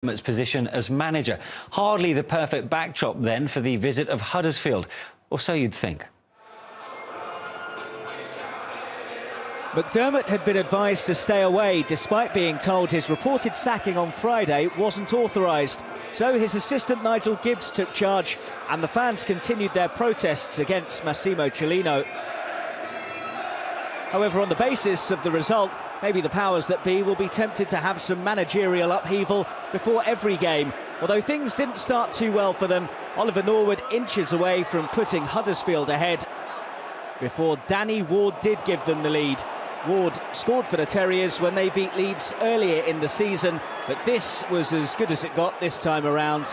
Its position as manager. Hardly the perfect backdrop then for the visit of Huddersfield, or so you'd think. McDermott had been advised to stay away despite being told his reported sacking on Friday wasn't authorised. So his assistant Nigel Gibbs took charge and the fans continued their protests against Massimo Cellino. However, on the basis of the result, maybe the powers that be will be tempted to have some managerial upheaval before every game. Although things didn't start too well for them, Oliver Norwood inches away from putting Huddersfield ahead before Danny Ward did give them the lead. Ward scored for the Terriers when they beat Leeds earlier in the season, but this was as good as it got this time around.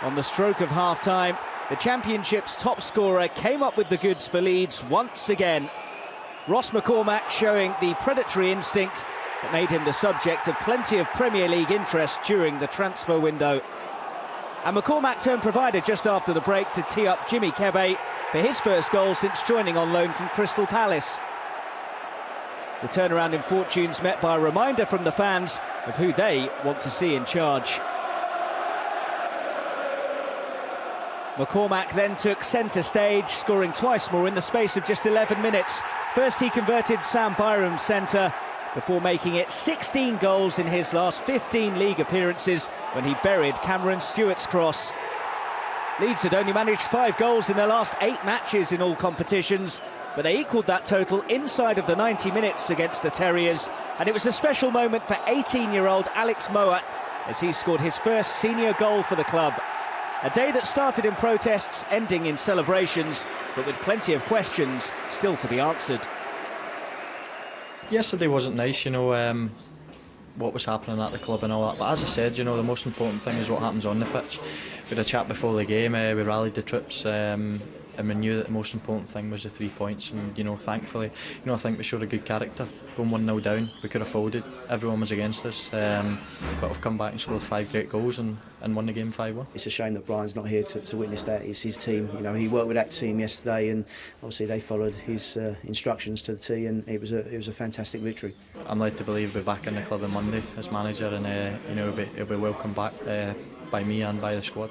On the stroke of half-time, the Championship's top scorer came up with the goods for Leeds once again. Ross McCormack showing the predatory instinct that made him the subject of plenty of Premier League interest during the transfer window. And McCormack turned provider just after the break to tee up Jimmy Kebe for his first goal since joining on loan from Crystal Palace. The turnaround in fortunes met by a reminder from the fans of who they want to see in charge. McCormack then took centre stage, scoring twice more in the space of just 11 minutes. First he converted Sam Byram's centre before making it 16 goals in his last 15 league appearances when he buried Cameron Stewart's cross. Leeds had only managed 5 goals in their last 8 matches in all competitions, but they equalled that total inside of the 90 minutes against the Terriers, and it was a special moment for 18-year-old Alex Mowatt as he scored his first senior goal for the club. A day that started in protests, ending in celebrations, but with plenty of questions still to be answered. Yesterday wasn't nice, you know, what was happening at the club and all that. But as I said, you know, the most important thing is what happens on the pitch. We had a chat before the game, we rallied the troops, and we knew that the most important thing was the 3 points. And, you know, thankfully, you know, I think we showed a good character. Going 1-0 down, we could have folded. Everyone was against us, but we've come back and scored 5 great goals and won the game 5-1. It's a shame that Brian's not here to witness that. It's his team. You know, he worked with that team yesterday, and obviously they followed his instructions to the T, and it was a fantastic victory. I'm led to believe we'll be back in the club on Monday as manager, and you know, he'll be welcomed back by me and by the squad.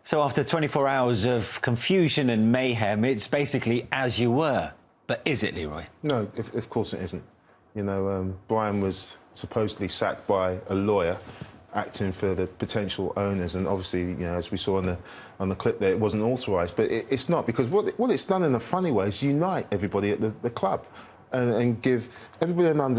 So after 24 hours of confusion and mayhem, it's basically as you were. But is it, Leroy? No, of course it isn't. You know, Brian was supposedly sacked by a lawyer acting for the potential owners, and obviously, you know, as we saw on the clip there, it wasn't authorised. But it's not, because what it's done in a funny way is unite everybody at the club and give everybody an understanding.